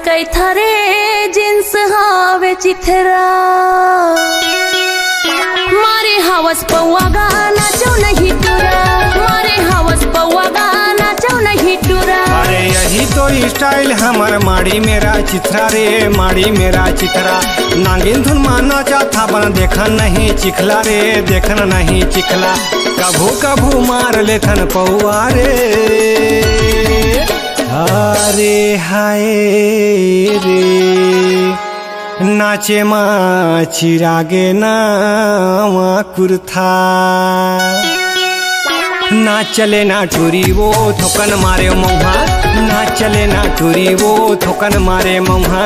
कई थारे जिन्स हावे चिथरा मारे हवस पौवा गाना चौ नहीं टूरा मारे हवस पौवा गाना चौ नहीं टूरा। अरे यही तो स्टाइल हमर माड़ी मेरा चिथरा रे माड़ी मेरा चिथरा नागिन धुन माना चाथा बन देखन नहीं चिखला रे देखन नहीं चिखला कभू कभू मार लेथन पौआ रे। अरे हाय रे नाचे माँ चिरागे नामा कुर्था ना चले ना टूरी वो थोकन मारे मौहा ना चले ना टूरी वो थोकन मारे मौहा।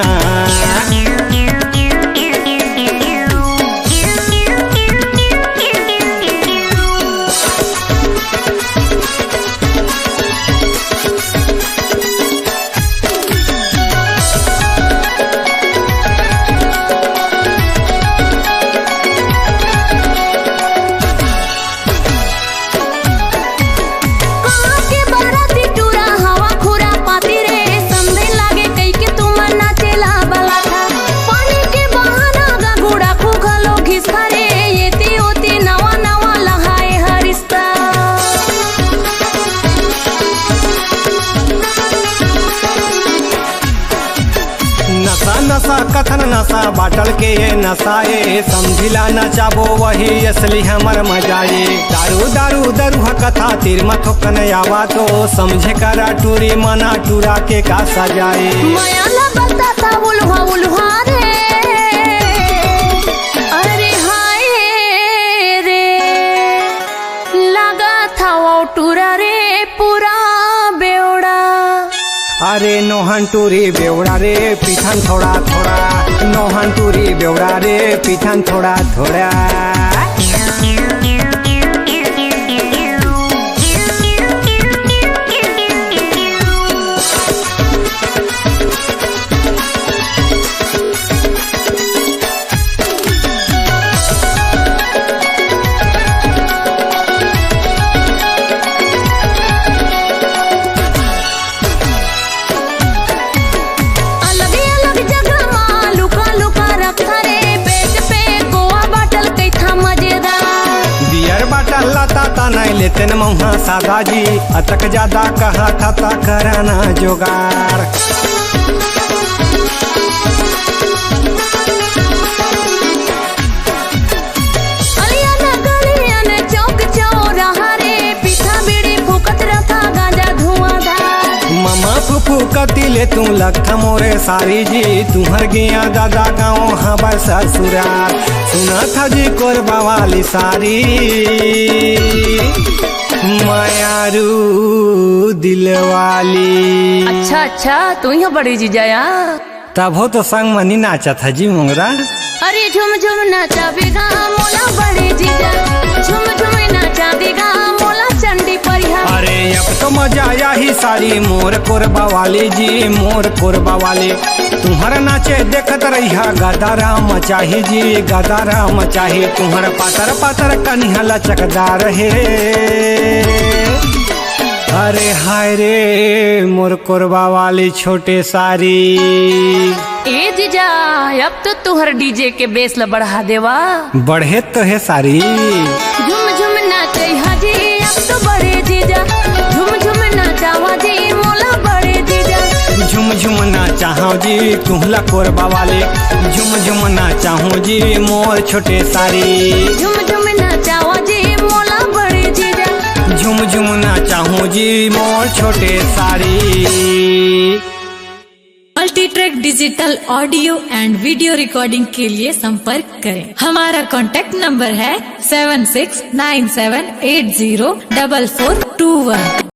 नशा कथन नशा बाटल के ये नशाए समझिला नचाबो वही असली हमर मजाए दारू दारू दरुह कथा तीर मथोकन आवा तो समझे करा टूरी मना टूरा के का सजाए। माया लगता था उल्हा उल्हा रे अरे हाय रे लगा था वो टूरा रे पूरा बेवड़ा। अरे नोहन टूरी बेवड़ा रे पीठन थोड़ा थोड़ा नोहन टूरी बेवड़ा रे पीठन थोड़ा थोड़ा। नहीं लेते न मौहा सादा जी अतक ज्यादा कहा था ता कराना जोगार। ममा फुफू कतिले तू लखा मोरे सारी जी तुम्हर गया दादा गाँव हबर ससुराल सुना था जी कोरबा वाली सारी मायारू दिलवाली। अच्छा अच्छा तू ही बड़ी जीजाया तब हो तो संग मनी नाचा था जी मोंगरा। अरे झुम झुम नाचा बेगा मोला बड़े जीजा झुम झुम नाचा बेगा मोला चंडी परिहा। अरे अब तो मजा आया ही सारी मोर कोरबा वाली जी मोर कोरबा वाली तुम्हारा नाचे देखत रहिया गदारा मचाही जी गदारा मचाही तुम्हारा पातर पातर कन्हा लचकदार है। अरे हाय रे मोर कोरबा वाली छोटे सारी ए जीजा अब तो तुहर डीजे के बेस ला बढ़ा देवा बढ़े तो है सारी झुम झुम नाचे हाजी अब तो बड़े जीजा झुम झुम नाचावा जी मोला बड़े जीजा झुम झुम नाचाहो जी तुहला कोरबा वाले झुम झुम नाचाहो जी मोर छोटे सारी झुम झुम नाचावा जी मोला बड़े जीजा झुम झुम नाचाहो जी मोर छोटे सारी। Multitrack digital audio and video recording के लिए संपर्क करें। हमारा कॉन्टैक्ट नंबर है 7697804421।